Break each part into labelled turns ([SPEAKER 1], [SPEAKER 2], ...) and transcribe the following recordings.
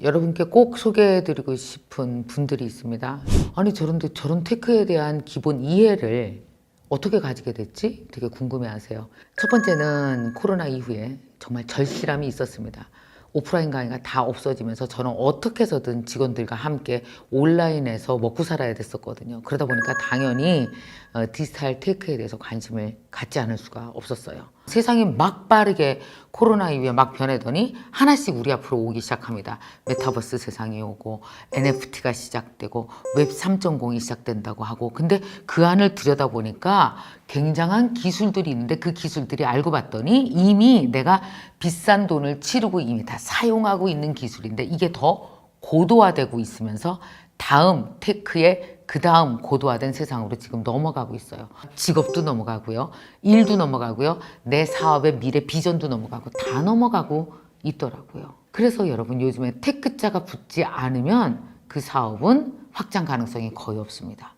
[SPEAKER 1] 여러분께 꼭 소개해드리고 싶은 분들이 있습니다. 아니 저런데 저런 테크에 대한 기본 이해를 어떻게 가지게 됐지? 되게 궁금해하세요. 첫 번째는 코로나 이후에 정말 절실함이 있었습니다. 오프라인 강의가 다 없어지면서 저는 어떻게 해서든 직원들과 함께 온라인에서 먹고 살아야 됐었거든요. 그러다 보니까 당연히 디지털 테크에 대해서 관심을 갖지 않을 수가 없었어요. 세상이 막 빠르게 코로나 이후에 막 변하더니 하나씩 우리 앞으로 오기 시작합니다. 메타버스 세상이 오고 NFT가 시작되고 웹 3.0이 시작된다고 하고, 근데 그 안을 들여다보니까 굉장한 기술들이 있는데 그 기술들이 알고 봤더니 이미 내가 비싼 돈을 치르고 이미 다 사용하고 있는 기술인데 이게 더 고도화되고 있으면서 다음 테크의 그 다음 고도화된 세상으로 지금 넘어가고 있어요. 직업도 넘어가고요. 일도 넘어가고요. 내 사업의 미래 비전도 넘어가고 다 넘어가고 있더라고요. 그래서 여러분 요즘에 테크자가 붙지 않으면 그 사업은 확장 가능성이 거의 없습니다.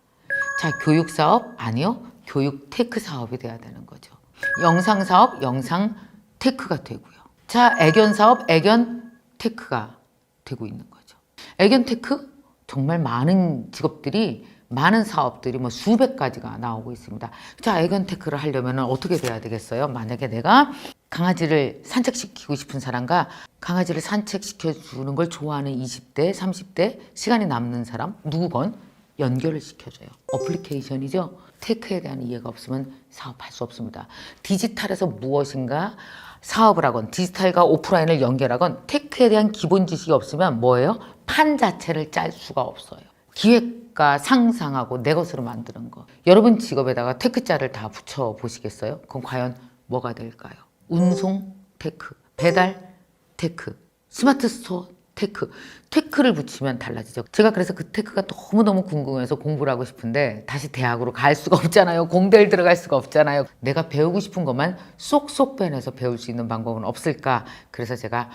[SPEAKER 1] 자, 교육 사업? 아니요. 교육 테크 사업이 돼야 되는 거죠. 영상 사업? 영상 테크가 되고요. 자, 애견 사업? 애견 테크가 되고 있는 거죠. 애견 테크? 정말 많은 직업들이, 많은 사업들이 뭐 수백 가지가 나오고 있습니다. 자, 애견 테크를 하려면 어떻게 돼야 되겠어요? 만약에 내가 강아지를 산책시키고 싶은 사람과 강아지를 산책시켜주는 걸 좋아하는 20대, 30대 시간이 남는 사람 누구건 연결을 시켜줘요. 어플리케이션이죠. 테크에 대한 이해가 없으면 사업할 수 없습니다. 디지털에서 무엇인가 사업을 하건 디지털과 오프라인을 연결하건 테크에 대한 기본 지식이 없으면 뭐예요? 판 자체를 짤 수가 없어요. 기획과 상상하고 내 것으로 만드는 거. 여러분 직업에다가 테크자를 다 붙여 보시겠어요? 그럼 과연 뭐가 될까요? 운송 테크, 배달 테크, 스마트 스토어 테크. 테크를 붙이면 달라지죠. 제가 그래서 그 테크가 너무너무 궁금해서 공부를 하고 싶은데 다시 대학으로 갈 수가 없잖아요. 공대를 들어갈 수가 없잖아요. 내가 배우고 싶은 것만 쏙쏙 빼내서 배울 수 있는 방법은 없을까? 그래서 제가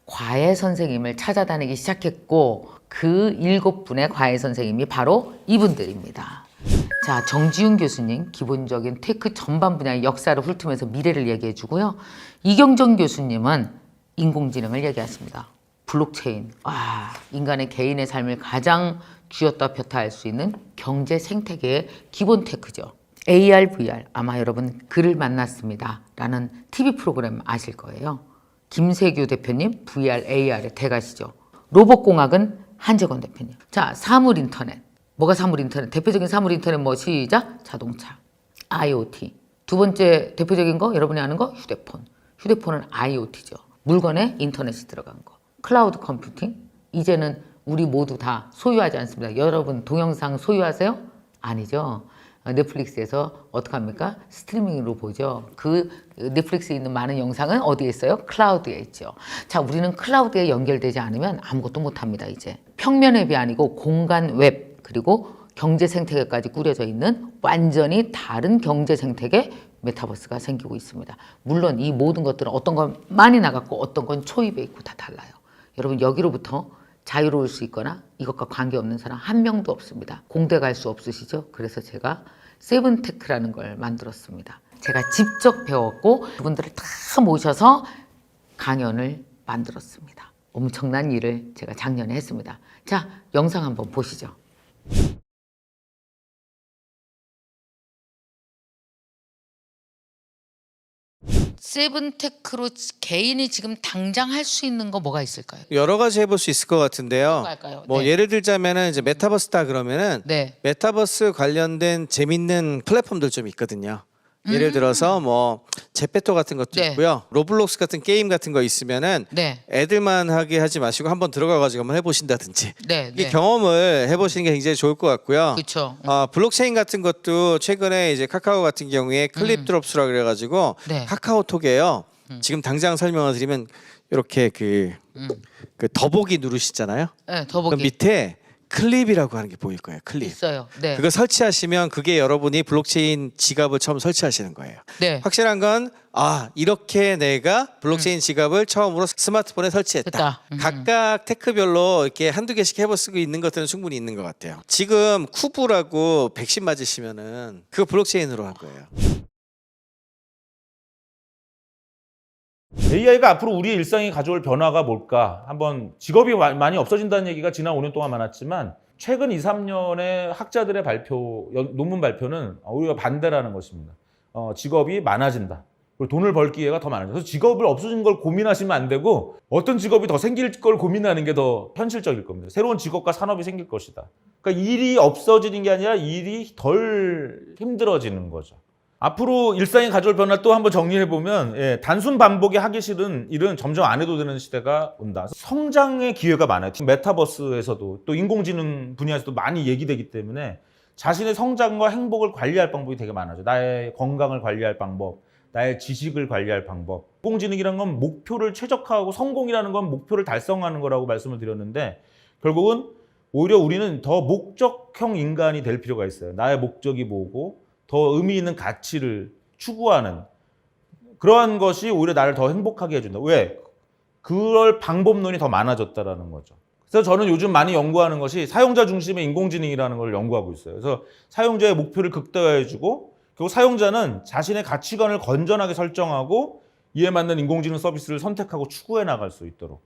[SPEAKER 1] 과외 선생님을 찾아다니기 시작했고 그 7분의 과외 선생님이 바로 이분들입니다. 자, 정지훈 교수님 기본적인 테크 전반 분야의 역사를 훑으면서 미래를 얘기해 주고요. 이경정 교수님은 인공지능을 얘기하십니다. 블록체인, 인간의 개인의 삶을 가장 쥐었다 폈다 할 수 있는 경제 생태계의 기본 테크죠. AR, VR, 아마 여러분 그를 만났습니다 라는 TV 프로그램 아실 거예요. 김세규 대표님, VR, AR의 대가시죠. 로봇공학은 한재건 대표님. 자, 사물 인터넷. 뭐가 사물 인터넷? 대표적인 사물 인터넷 뭐 시작? 자동차, IoT. 두 번째 대표적인 거, 여러분이 아는 거? 휴대폰. 휴대폰은 IoT죠. 물건에 인터넷이 들어간 거. 클라우드 컴퓨팅. 이제는 우리 모두 다 소유하지 않습니다. 여러분 동영상 소유하세요? 아니죠. 넷플릭스에서 어떻게 합니까? 스트리밍으로 보죠. 그 넷플릭스에 있는 많은 영상은 어디에 있어요? 클라우드에 있죠. 자, 우리는 클라우드에 연결되지 않으면 아무것도 못합니다. 이제 평면 웹이 아니고 공간 웹 그리고 경제 생태계까지 꾸려져 있는 완전히 다른 경제 생태계 메타버스가 생기고 있습니다. 물론 이 모든 것들은 어떤 건 많이 나갔고 어떤 건 초입에 있고 다 달라요. 여러분 여기로부터 자유로울 수 있거나 이것과 관계없는 사람 한 명도 없습니다. 공대 갈 수 없으시죠? 그래서 제가 세븐테크라는 걸 만들었습니다. 제가 직접 배웠고 그분들을 다 모셔서 강연을 만들었습니다. 엄청난 일을 제가 작년에 했습니다. 자, 영상 한번 보시죠. 세븐테크로 개인이 지금 당장 할 수 있는 거 뭐가 있을까요?
[SPEAKER 2] 여러 가지 해볼 수 있을 것 같은데요.
[SPEAKER 1] 할까요?
[SPEAKER 2] 뭐
[SPEAKER 1] 네.
[SPEAKER 2] 예를 들자면은 이제 메타버스다 그러면은
[SPEAKER 1] 네.
[SPEAKER 2] 메타버스 관련된 재밌는 플랫폼들 좀 있거든요. 예를 들어서 뭐 제페토 같은 것도
[SPEAKER 1] 네.
[SPEAKER 2] 있고요. 로블록스 같은 게임 같은 거 있으면은
[SPEAKER 1] 네.
[SPEAKER 2] 애들만 하게 하지 마시고 한번 들어가가지고 한번 해보신다든지
[SPEAKER 1] 네.
[SPEAKER 2] 이게 경험을 해보시는 게 굉장히 좋을 것 같고요.
[SPEAKER 1] 그렇죠.
[SPEAKER 2] 블록체인 같은 것도 최근에 이제 카카오 같은 경우에 클립 드롭스라 그래가지고
[SPEAKER 1] 네.
[SPEAKER 2] 카카오톡에요. 지금 당장 설명을 드리면 이렇게 그 더보기 누르시잖아요.
[SPEAKER 1] 네,
[SPEAKER 2] 그
[SPEAKER 1] 더보기
[SPEAKER 2] 밑에 클립이라고 하는 게 보일 거예요. 클립.
[SPEAKER 1] 있어요. 네.
[SPEAKER 2] 그거 설치하시면 그게 여러분이 블록체인 지갑을 처음 설치하시는 거예요.
[SPEAKER 1] 네.
[SPEAKER 2] 확실한 건 이렇게 내가 블록체인 지갑을 처음으로 스마트폰에 설치했다.
[SPEAKER 1] 됐다.
[SPEAKER 2] 각각 테크별로 이렇게 한두 개씩 해볼 수 있는 것들은 충분히 있는 것 같아요. 지금 쿠브라고 백신 맞으시면은 그거 블록체인으로 한 거예요.
[SPEAKER 3] AI가 앞으로 우리의 일상에 가져올 변화가 뭘까? 한번 직업이 많이 없어진다는 얘기가 지난 5년 동안 많았지만 최근 2, 3년의 학자들의 논문 발표는 오히려 반대라는 것입니다. 직업이 많아진다. 그리고 돈을 벌 기회가 더 많아진다. 그래서 직업을 없어진 걸 고민하시면 안 되고 어떤 직업이 더 생길 걸 고민하는 게 더 현실적일 겁니다. 새로운 직업과 산업이 생길 것이다. 그러니까 일이 없어지는 게 아니라 일이 덜 힘들어지는 거죠. 앞으로 일상에 가져올 변화 또 한번 정리해보면 단순 반복의 하기 싫은 일은 점점 안 해도 되는 시대가 온다. 성장의 기회가 많아요. 메타버스에서도 또 인공지능 분야에서도 많이 얘기되기 때문에 자신의 성장과 행복을 관리할 방법이 되게 많아져. 나의 건강을 관리할 방법, 나의 지식을 관리할 방법. 인공지능이라는 건 목표를 최적화하고 성공이라는 건 목표를 달성하는 거라고 말씀을 드렸는데 결국은 오히려 우리는 더 목적형 인간이 될 필요가 있어요. 나의 목적이 뭐고 더 의미 있는 가치를 추구하는 그러한 것이 오히려 나를 더 행복하게 해준다. 왜? 그럴 방법론이 더 많아졌다라는 거죠. 그래서 저는 요즘 많이 연구하는 것이 사용자 중심의 인공지능이라는 걸 연구하고 있어요. 그래서 사용자의 목표를 극대화해주고 그리고 사용자는 자신의 가치관을 건전하게 설정하고 이에 맞는 인공지능 서비스를 선택하고 추구해 나갈 수 있도록.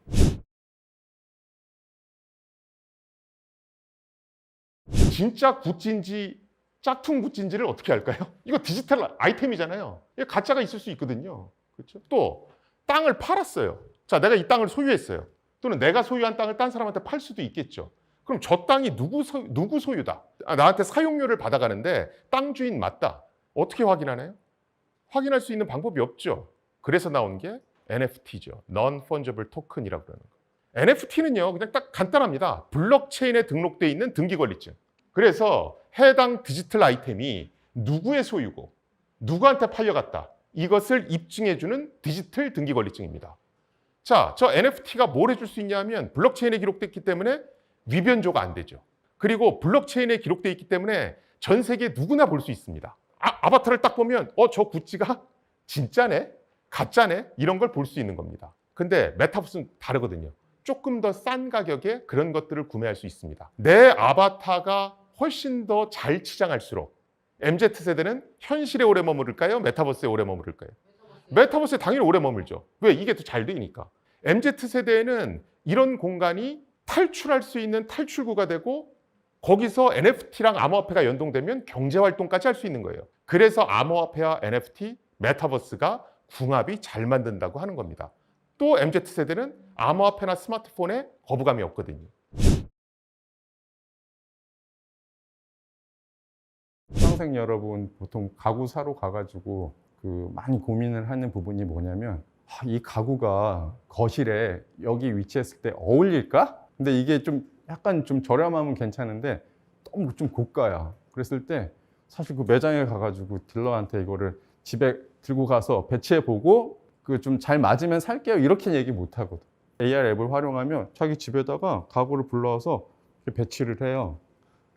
[SPEAKER 4] 진짜 굿즈인지 짝퉁 굿즈인지를 어떻게 알까요? 이거 디지털 아이템이잖아요. 이게 가짜가 있을 수 있거든요. 그렇죠? 또 땅을 팔았어요. 자, 내가 이 땅을 소유했어요. 또는 내가 소유한 땅을 딴 사람한테 팔 수도 있겠죠. 그럼 저 땅이 누구 소유다? 나한테 사용료를 받아가는데 땅 주인 맞다. 어떻게 확인하나요? 확인할 수 있는 방법이 없죠. 그래서 나온 게 NFT죠. Non-Fungible Token이라고 그러는 거. NFT는요, 그냥 딱 간단합니다. 블록체인에 등록돼 있는 등기 권리증. 그래서 해당 디지털 아이템이 누구의 소유고 누구한테 팔려갔다. 이것을 입증해주는 디지털 등기 권리증입니다. 자, 저 NFT가 뭘 해줄 수 있냐면 블록체인에 기록됐기 때문에 위변조가 안 되죠. 그리고 블록체인에 기록돼 있기 때문에 전 세계 누구나 볼 수 있습니다. 아바타를 딱 보면 저 굿즈가 진짜네? 가짜네? 이런 걸 볼 수 있는 겁니다. 근데 메타버스는 다르거든요. 조금 더 싼 가격에 그런 것들을 구매할 수 있습니다. 내 아바타가 훨씬 더 잘 치장할수록 MZ세대는 현실에 오래 머무를까요? 메타버스에 오래 머무를까요? 메타버스에 당연히 오래 머물죠. 왜? 이게 더 잘 되니까. MZ세대에는 이런 공간이 탈출할 수 있는 탈출구가 되고 거기서 NFT랑 암호화폐가 연동되면 경제활동까지 할 수 있는 거예요. 그래서 암호화폐와 NFT, 메타버스가 궁합이 잘 만든다고 하는 겁니다. 또 MZ세대는 암호화폐나 스마트폰에 거부감이 없거든요.
[SPEAKER 5] 수강생 여러분 보통 가구 사러 가가지고 많이 고민을 하는 부분이 뭐냐면 이 가구가 거실에 여기 위치했을 때 어울릴까? 근데 이게 좀 약간 좀 저렴하면 괜찮은데 너무 좀 고가야. 그랬을 때 사실 그 매장에 가가지고 딜러한테 이거를 집에 들고 가서 배치해 보고 그 좀 잘 맞으면 살게요 이렇게 얘기 못 하거든. AR 앱을 활용하면 자기 집에다가 가구를 불러와서 배치를 해요.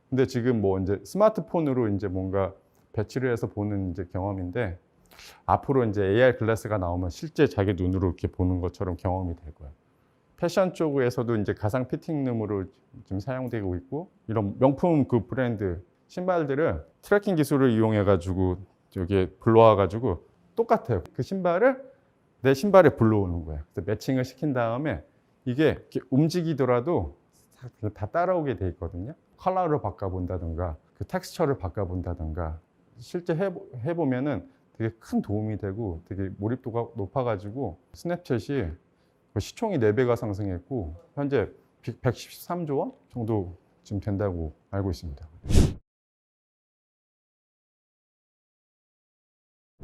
[SPEAKER 5] 근데 지금 뭐 이제 스마트폰으로 이제 뭔가 배치를 해서 보는 이제 경험인데 앞으로 이제 AR 글라스가 나오면 실제 자기 눈으로 이렇게 보는 것처럼 경험이 될 거예요. 패션 쪽에서도 이제 가상 피팅룸으로 지금 사용되고 있고 이런 명품 그 브랜드 신발들을 트래킹 기술을 이용해 가지고 여기에 불러와 가지고 똑같아요. 그 신발을 내 신발에 불러오는 거예요. 그래서 매칭을 시킨 다음에 이게 이렇게 움직이더라도 다 따라오게 돼 있거든요. 컬러를 바꿔본다든가 그 텍스처를 바꿔본다든가 실제 해보면은 되게 큰 도움이 되고 되게 몰입도가 높아가지고 스냅챗이 시총이 4배가 상승했고 현재 113조 원 정도 지금 된다고 알고 있습니다.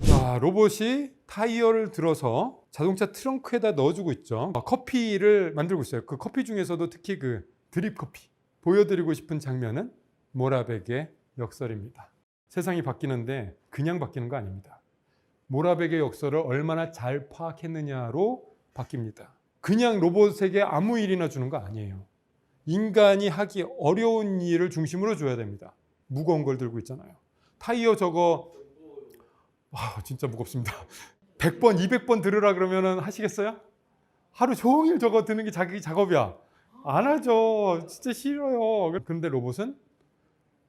[SPEAKER 6] 자, 로봇이 타이어를 들어서 자동차 트렁크에다 넣어주고 있죠. 커피를 만들고 있어요. 그 커피 중에서도 특히 그 드립 커피 보여드리고 싶은 장면은 모라백의 역설입니다. 세상이 바뀌는데 그냥 바뀌는 거 아닙니다. 모라백의 역설을 얼마나 잘 파악했느냐로 바뀝니다. 그냥 로봇에게 아무 일이나 주는 거 아니에요. 인간이 하기 어려운 일을 중심으로 줘야 됩니다. 무거운 걸 들고 있잖아요. 타이어 저거 진짜 무겁습니다. 100번, 200번 들으라 그러면 하시겠어요? 하루 종일 저거 드는 게 자기 작업이야. 안 하죠. 진짜 싫어요. 근데 로봇은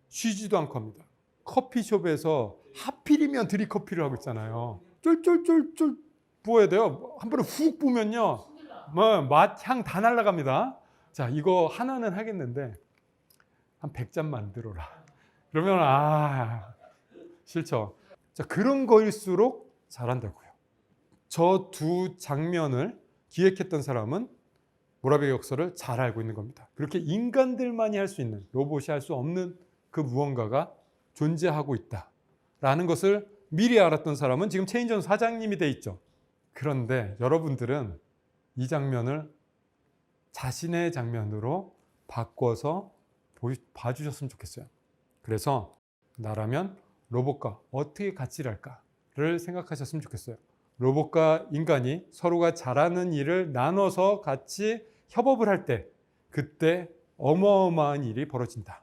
[SPEAKER 6] 쉬지도 않고 합니다. 커피숍에서 하필이면 드립커피를 하고 있잖아요. 쫄쫄쫄쫄 부어야 돼요. 한 번에 훅 부으면요, 뭐 맛, 향 다 날아갑니다. 자, 이거 하나는 하겠는데 한 100잔 만들어라. 그러면 싫죠. 자, 그런 거일수록 잘한다고요. 저 두 장면을 기획했던 사람은 모라베 역설을 잘 알고 있는 겁니다. 그렇게 인간들만이 할 수 있는, 로봇이 할 수 없는 그 무언가가 존재하고 있다라는 것을 미리 알았던 사람은 지금 체인전 사장님이 돼 있죠. 그런데 여러분들은 이 장면을 자신의 장면으로 바꿔서 봐주셨으면 좋겠어요. 그래서 나라면 로봇과 어떻게 같이 일할까를 생각하셨으면 좋겠어요. 로봇과 인간이 서로가 잘하는 일을 나눠서 같이 협업을 할 때, 그때 어마어마한 일이 벌어진다.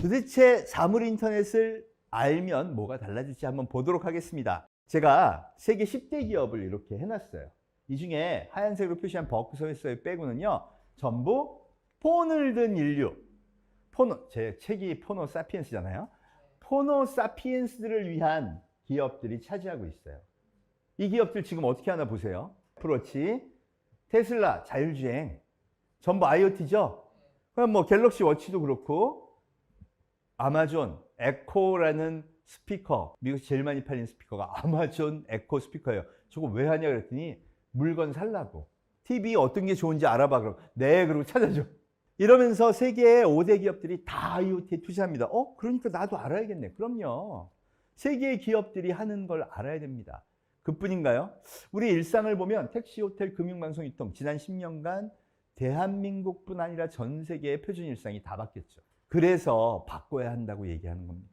[SPEAKER 7] 도대체 사물 인터넷을 알면 뭐가 달라질지 한번 보도록 하겠습니다. 제가 세계 10대 기업을 이렇게 해놨어요. 이 중에 하얀색으로 표시한 버크셔의 빼고는요, 전부 폰을 든 인류, 제 책이 포노 사피엔스잖아요. 포노 사피엔스들을 위한 기업들이 차지하고 있어요. 이 기업들 지금 어떻게 하나 보세요. 애플워치, 테슬라, 자율주행, 전부 IoT죠. 그럼 뭐 갤럭시 워치도 그렇고, 아마존 에코라는 스피커, 미국에서 제일 많이 팔린 스피커가 아마존 에코 스피커예요. 저거 왜 하냐 그랬더니 물건 살라고. TV 어떤 게 좋은지 알아봐. 그럼 네, 그러고 찾아줘. 이러면서 세계의 5대 기업들이 다 IoT에 투자합니다. 그러니까 나도 알아야겠네. 그럼요. 세계의 기업들이 하는 걸 알아야 됩니다. 그뿐인가요? 우리 일상을 보면 택시, 호텔, 금융방송, 유통, 지난 10년간 대한민국뿐 아니라 전 세계의 표준 일상이 다 바뀌었죠. 그래서 바꿔야 한다고 얘기하는 겁니다.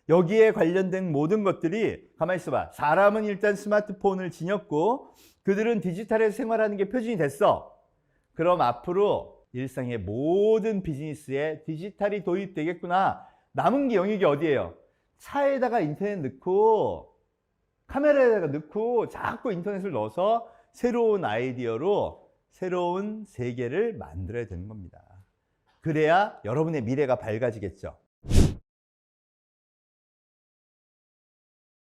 [SPEAKER 7] 여기에 관련된 모든 것들이, 가만히 있어봐. 사람은 일단 스마트폰을 지녔고 그들은 디지털에서 생활하는 게 표준이 됐어. 그럼 앞으로 일상의 모든 비즈니스에 디지털이 도입되겠구나. 남은 게 영역이 어디예요? 차에다가 인터넷 넣고 카메라에다가 넣고 자꾸 인터넷을 넣어서 새로운 아이디어로 새로운 세계를 만들어야 되는 겁니다. 그래야 여러분의 미래가 밝아지겠죠.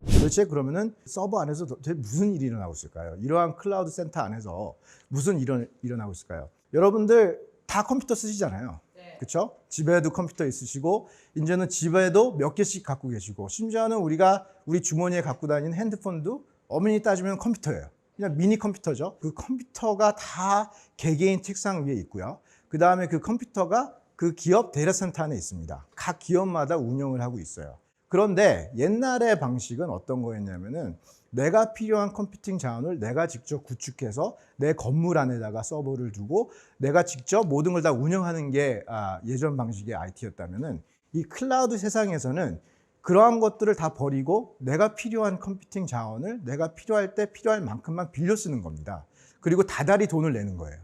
[SPEAKER 8] 도대체 그러면은 서버 안에서 도대체 무슨 일이 일어나고 있을까요? 이러한 클라우드 센터 안에서 무슨 일이 일어나고 있을까요? 여러분들 다 컴퓨터 쓰시잖아요. 그렇죠? 집에도 컴퓨터 있으시고 이제는 집에도 몇 개씩 갖고 계시고, 심지어는 우리 주머니에 갖고 다니는 핸드폰도 엄연히 따지면 컴퓨터예요. 그냥 미니 컴퓨터죠. 그 컴퓨터가 다 개개인 책상 위에 있고요. 그 다음에 그 컴퓨터가 그 기업 데이터 센터 안에 있습니다. 각 기업마다 운영을 하고 있어요. 그런데 옛날의 방식은 어떤 거였냐면은 내가 필요한 컴퓨팅 자원을 내가 직접 구축해서 내 건물 안에다가 서버를 두고 내가 직접 모든 걸 다 운영하는 게 예전 방식의 IT였다면은, 이 클라우드 세상에서는 그러한 것들을 다 버리고 내가 필요한 컴퓨팅 자원을 내가 필요할 때 필요할 만큼만 빌려 쓰는 겁니다. 그리고 다달이 돈을 내는 거예요.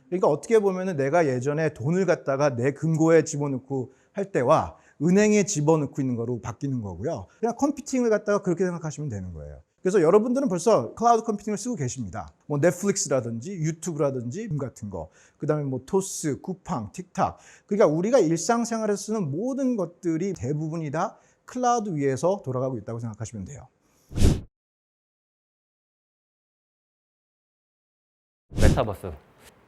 [SPEAKER 8] 그러니까 어떻게 보면은 내가 예전에 돈을 갖다가 내 금고에 집어넣고 할 때와 은행에 집어넣고 있는 거로 바뀌는 거고요. 그냥 컴퓨팅을 갖다가 그렇게 생각하시면 되는 거예요. 그래서 여러분들은 벌써 클라우드 컴퓨팅을 쓰고 계십니다. 뭐 넷플릭스라든지 유튜브라든지 같은 거, 그다음에 뭐 토스, 쿠팡, 틱탁. 그러니까 우리가 일상생활에서 쓰는 모든 것들이 대부분이 다 클라우드 위에서 돌아가고 있다고 생각하시면 돼요.
[SPEAKER 9] 메타버스,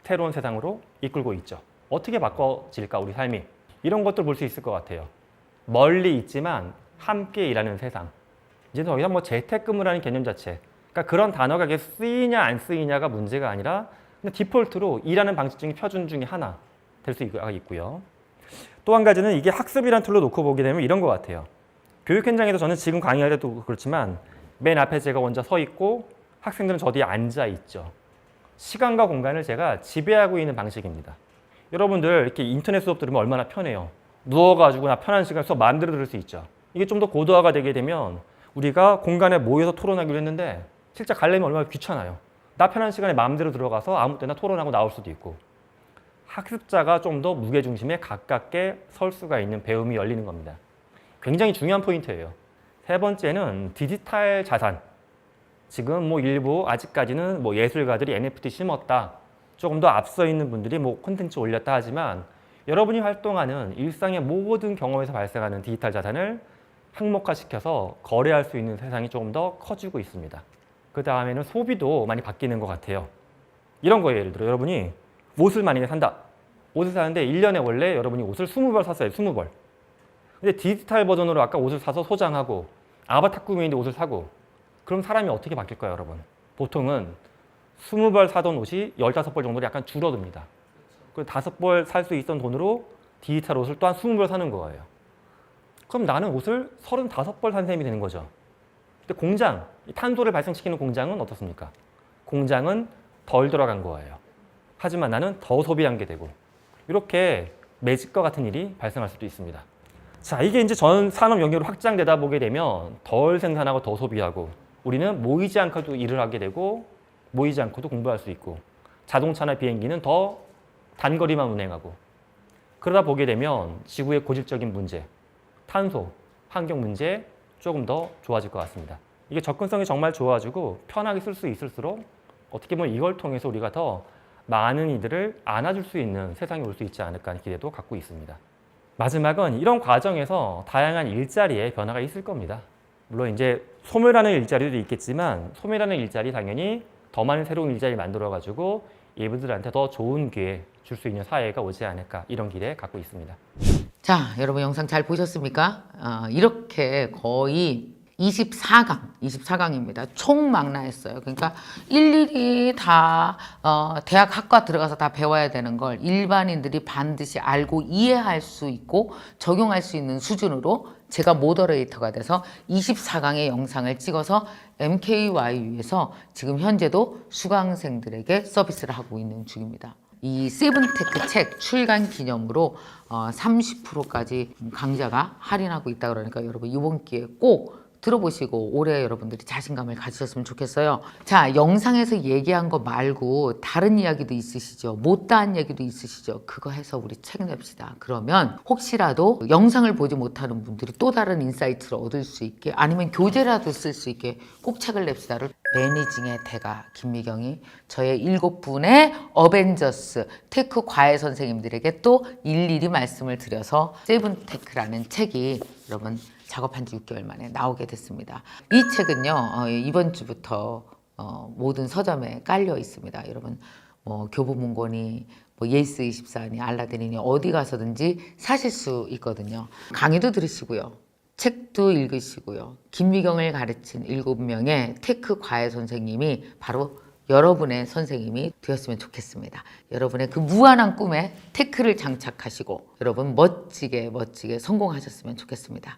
[SPEAKER 9] 새로운 세상으로 이끌고 있죠. 어떻게 바꿔질까 우리 삶이, 이런 것들 볼 수 있을 것 같아요. 멀리 있지만 함께 일하는 세상. 이제 더 이상 뭐 재택근무라는 개념 자체, 그러니까 그런 단어가 이게 쓰이냐 안 쓰이냐가 문제가 아니라 그냥 디폴트로 일하는 방식 중에 표준 중에 하나 될 수 있고요. 또 한 가지는 이게 학습이라는 툴로 놓고 보게 되면 이런 것 같아요. 교육 현장에서 저는 지금 강의할 때도 그렇지만 맨 앞에 제가 혼자 서 있고 학생들은 저 뒤에 앉아 있죠. 시간과 공간을 제가 지배하고 있는 방식입니다. 여러분들 이렇게 인터넷 수업 들으면 얼마나 편해요. 누워가지고 나 편한 시간 수업 마음대로 들을 수 있죠. 이게 좀 더 고도화가 되게 되면 우리가 공간에 모여서 토론하기로 했는데 실제 가려면 얼마나 귀찮아요. 나 편한 시간에 마음대로 들어가서 아무 때나 토론하고 나올 수도 있고, 학습자가 좀 더 무게중심에 가깝게 설 수가 있는 배움이 열리는 겁니다. 굉장히 중요한 포인트예요. 세 번째는 디지털 자산. 지금 뭐 일부 아직까지는 뭐 예술가들이 NFT 심었다, 조금 더 앞서 있는 분들이 뭐 콘텐츠 올렸다 하지만 여러분이 활동하는 일상의 모든 경험에서 발생하는 디지털 자산을 항목화시켜서 거래할 수 있는 세상이 조금 더 커지고 있습니다. 그 다음에는 소비도 많이 바뀌는 것 같아요. 이런 거예요. 예를 들어 여러분이 옷을 만약에 산다. 옷을 사는데 1년에 원래 여러분이 옷을 20벌 샀어요. 20벌. 근데 디지털 버전으로 아까 옷을 사서 소장하고 아바타 꾸미는데 옷을 사고 그럼 사람이 어떻게 바뀔까요, 여러분? 보통은 20벌 사던 옷이 15벌 정도로 약간 줄어듭니다. 그리고 5벌 살 수 있던 돈으로 디지털 옷을 또한 20벌 사는 거예요. 그럼 나는 옷을 35벌 산 셈이 되는 거죠. 근데 공장, 이 탄소를 발생시키는 공장은 어떻습니까? 공장은 덜 들어간 거예요. 하지만 나는 더 소비한 게 되고 이렇게 매직과 같은 일이 발생할 수도 있습니다. 자, 이게 이제 전 산업 영역으로 확장되다 보게 되면 덜 생산하고 더 소비하고 우리는 모이지 않고도 일을 하게 되고 모이지 않고도 공부할 수 있고 자동차나 비행기는 더 단거리만 운행하고 그러다 보게 되면 지구의 고질적인 문제, 탄소, 환경 문제 조금 더 좋아질 것 같습니다. 이게 접근성이 정말 좋아지고 편하게 쓸 수 있을수록 어떻게 보면 이걸 통해서 우리가 더 많은 이들을 안아줄 수 있는 세상이 올 수 있지 않을까 하는 기대도 갖고 있습니다. 마지막은 이런 과정에서 다양한 일자리에 변화가 있을 겁니다. 물론 이제 소멸하는 일자리도 있겠지만 소멸하는 일자리 당연히 더 많은 새로운 일자리를 만들어가지고 이분들한테 더 좋은 기회 줄 수 있는 사회가 오지 않을까 이런 기대 갖고 있습니다.
[SPEAKER 1] 자, 여러분 영상 잘 보셨습니까? 이렇게 거의 24강입니다. 총망라했어요. 그러니까 일일이 다 대학 학과 들어가서 다 배워야 되는 걸 일반인들이 반드시 알고 이해할 수 있고 적용할 수 있는 수준으로 제가 모더레이터가 돼서 24강의 영상을 찍어서 MKYU에서 지금 현재도 수강생들에게 서비스를 하고 있는 중입니다. 이 세븐테크 책 출간 기념으로 30%까지 강좌가 할인하고 있다 그러니까 여러분 이번 기회에 꼭 들어보시고 올해 여러분들이 자신감을 가지셨으면 좋겠어요. 자, 영상에서 얘기한 거 말고 다른 이야기도 있으시죠? 못다한 얘기도 있으시죠? 그거 해서 우리 책 냅시다. 그러면 혹시라도 영상을 보지 못하는 분들이 또 다른 인사이트를 얻을 수 있게 아니면 교재라도 쓸 수 있게 꼭 책을 냅시다를 매니징의 대가 김미경이 저의 7분의 어벤져스 테크 과외 선생님들에게 또 일일이 말씀을 드려서 세븐테크라는 책이 여러분 작업한 지 6개월 만에 나오게 됐습니다. 이 책은요 이번 주부터 모든 서점에 깔려 있습니다. 여러분 뭐 교보문고니 뭐 예스24니 알라딘이니 어디 가서든지 사실 수 있거든요. 강의도 들으시고요. 책도 읽으시고요. 김미경을 가르친 7명의 테크 과외 선생님이 바로 여러분의 선생님이 되었으면 좋겠습니다. 여러분의 그 무한한 꿈에 테크를 장착하시고 여러분 멋지게 성공하셨으면 좋겠습니다.